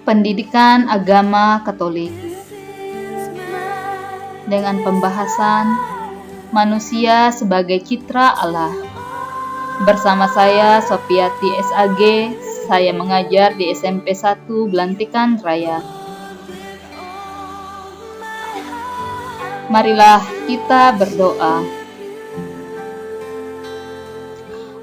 Pendidikan Agama Katolik dengan pembahasan manusia sebagai citra Allah. Bersama saya Sofiati SAG, saya mengajar di SMP 1 Belantikan Raya. Marilah kita berdoa.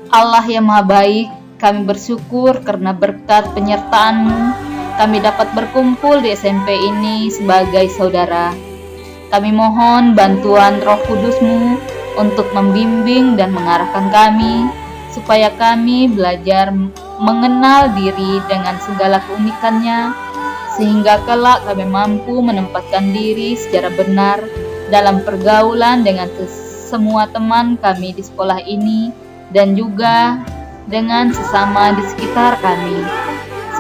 Allah yang Maha Baik, kami bersyukur karena berkat penyertaan-Mu kami dapat berkumpul di SMP ini sebagai saudara. Kami mohon bantuan Roh Kudus-Mu untuk membimbing dan mengarahkan kami, supaya kami belajar mengenal diri dengan segala keunikannya, sehingga kelak kami mampu menempatkan diri secara benar dalam pergaulan dengan semua teman kami di sekolah ini dan juga dengan sesama di sekitar kami.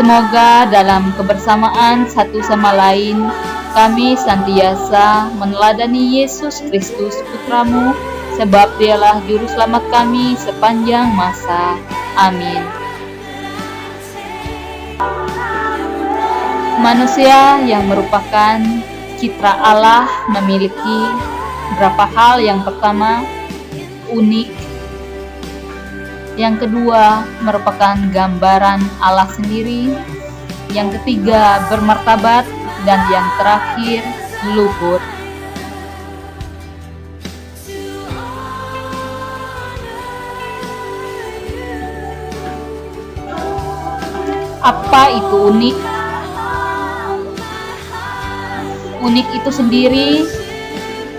Semoga dalam kebersamaan satu sama lain, kami senantiasa meneladani Yesus Kristus Putra-Mu, sebab Dialah Juru Selamat kami sepanjang masa. Amin. Manusia yang merupakan citra Allah memiliki beberapa hal. Yang pertama, unik. Yang kedua, merupakan gambaran Allah sendiri. Yang ketiga, bermartabat. Dan yang terakhir, luhur. Apa itu unik? Unik itu sendiri,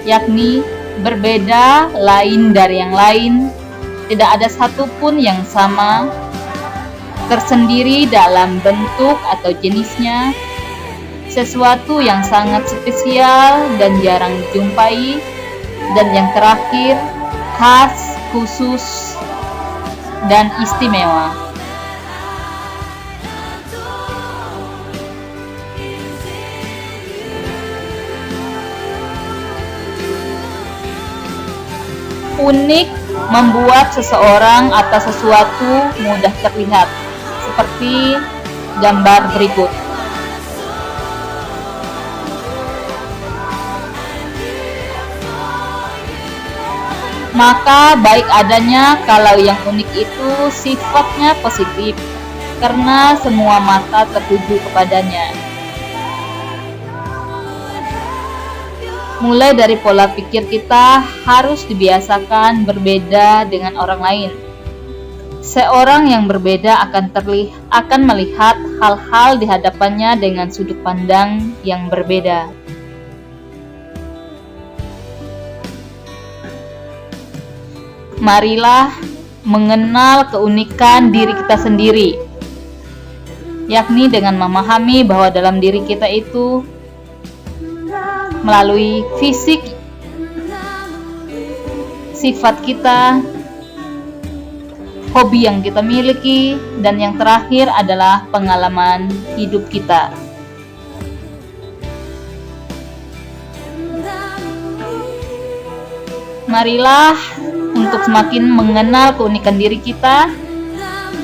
yakni berbeda, lain dari yang lain. Tidak ada satupun yang sama, tersendiri dalam bentuk atau jenisnya, sesuatu yang sangat spesial dan jarang dijumpai, dan yang terakhir, khas, khusus, dan istimewa. Unik membuat seseorang atau sesuatu mudah terlihat, seperti gambar berikut. Maka baik adanya kalau yang unik itu sifatnya positif, karena semua mata tertuju kepadanya. Mulai dari pola pikir kita harus dibiasakan berbeda dengan orang lain. Seorang yang berbeda akan melihat hal-hal di hadapannya dengan sudut pandang yang berbeda. Marilah mengenal keunikan diri kita sendiri, yakni dengan memahami bahwa dalam diri kita itu melalui fisik, sifat kita, hobi yang kita miliki, dan yang terakhir adalah pengalaman hidup kita. Marilah untuk semakin mengenal keunikan diri kita,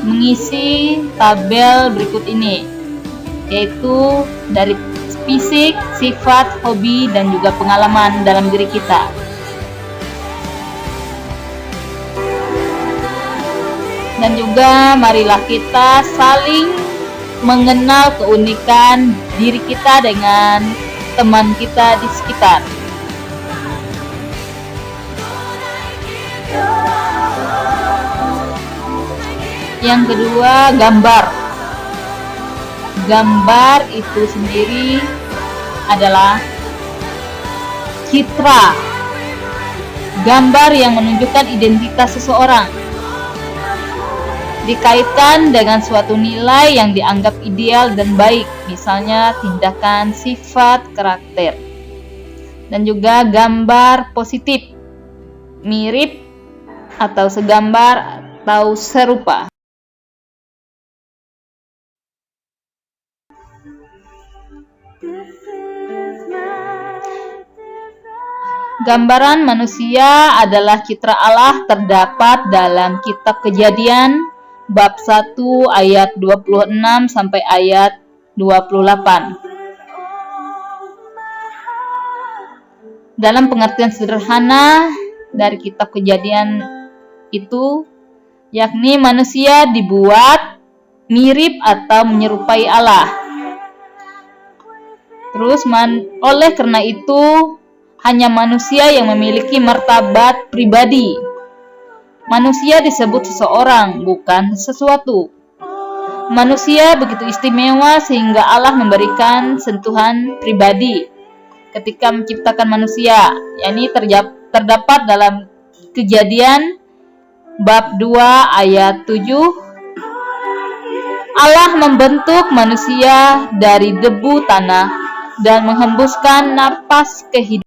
mengisi tabel berikut ini, yaitu dari fisik, sifat, hobi, dan juga pengalaman dalam diri kita. Dan juga marilah kita saling mengenal keunikan diri kita dengan teman kita di sekitar. Yang kedua, gambar. Gambar itu sendiri adalah citra. Gambar yang menunjukkan identitas seseorang, dikaitkan dengan suatu nilai yang dianggap ideal dan baik, misalnya tindakan, sifat, karakter. Dan juga gambar positif, mirip atau segambar atau serupa. Gambaran manusia adalah citra Allah terdapat dalam kitab Kejadian bab 1 ayat 26 sampai ayat 28. Dalam pengertian sederhana dari kitab Kejadian itu, yakni manusia dibuat mirip atau menyerupai Allah. Terus oleh karena itu, hanya manusia yang memiliki martabat pribadi. Manusia disebut seseorang, bukan sesuatu. Manusia begitu istimewa sehingga Allah memberikan sentuhan pribadi ketika menciptakan manusia, yakni terdapat dalam Kejadian bab 2 ayat 7. Allah membentuk manusia dari debu tanah dan menghembuskan napas kehidupan.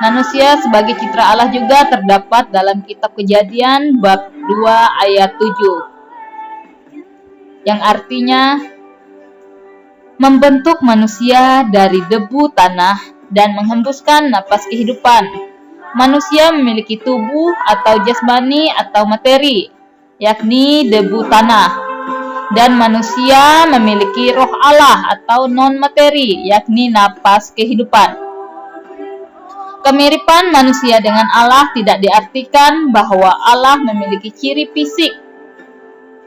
Manusia sebagai citra Allah juga terdapat dalam kitab Kejadian bab 2 ayat 7, yang artinya membentuk manusia dari debu tanah dan menghembuskan napas kehidupan. Manusia memiliki tubuh atau jasmani atau materi, yakni debu tanah, dan manusia memiliki roh Allah atau non-materi, yakni napas kehidupan. Kemiripan manusia dengan Allah tidak diartikan bahwa Allah memiliki ciri fisik,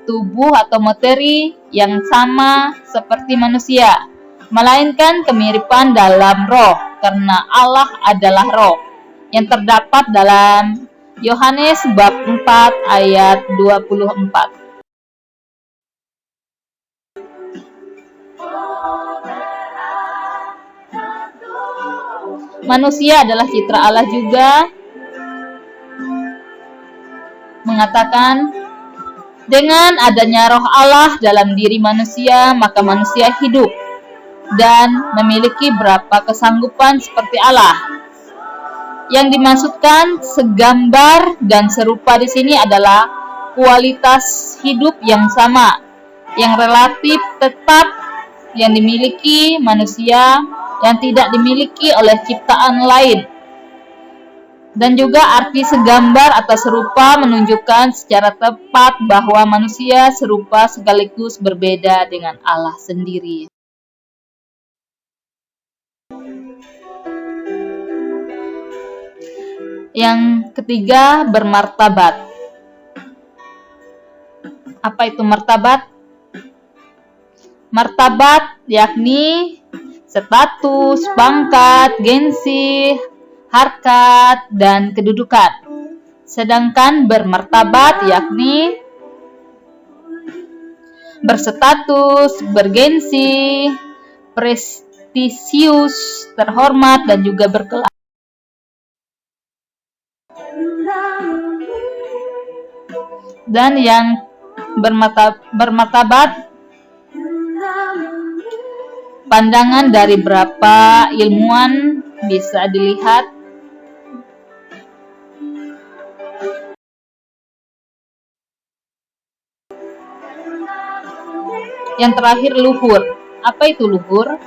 tubuh atau materi yang sama seperti manusia, melainkan kemiripan dalam roh, karena Allah adalah roh, yang terdapat dalam Yohanes bab 4 ayat 24. Manusia adalah citra Allah juga mengatakan, dengan adanya roh Allah dalam diri manusia, maka manusia hidup dan memiliki berapa kesanggupan seperti Allah. Yang dimaksudkan segambar dan serupa di sini adalah kualitas hidup yang sama, yang relatif tetap yang dimiliki manusia yang tidak dimiliki oleh ciptaan lain. Dan juga arti segambar atau serupa menunjukkan secara tepat bahwa manusia serupa sekaligus berbeda dengan Allah sendiri. Yang ketiga, bermartabat. Apa itu martabat? Martabat yakni status, pangkat, gengsi, harkat, dan kedudukan. Sedangkan bermartabat yakni berstatus, bergengsi, prestisius, terhormat, dan juga berkelas. Dan yang bermartabat, pandangan dari beberapa ilmuwan bisa dilihat yang terakhir, luhur. Apa itu luhur?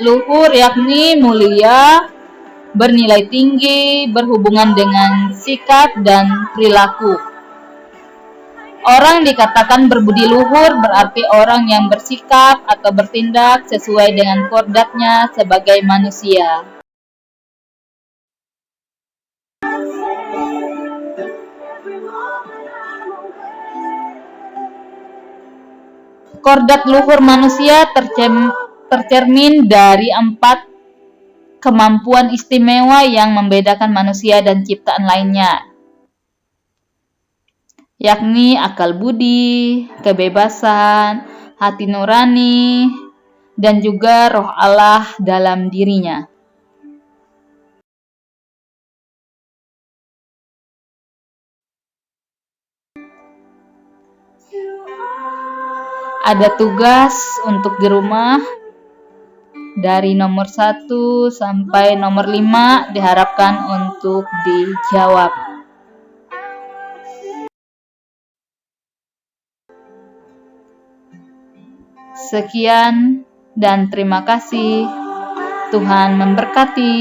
Luhur yakni mulia, bernilai tinggi, berhubungan dengan sikap dan perilaku. Orang dikatakan berbudi luhur berarti orang yang bersikap atau bertindak sesuai dengan kodratnya sebagai manusia. Kodrat luhur manusia tercermin dari 4 kemampuan istimewa yang membedakan manusia dan ciptaan lainnya, yakni akal budi, kebebasan, hati nurani, dan juga roh Allah dalam dirinya. Ada tugas untuk di rumah dari nomor 1 sampai nomor 5 diharapkan untuk dijawab. Sekian dan terima kasih. Tuhan memberkati.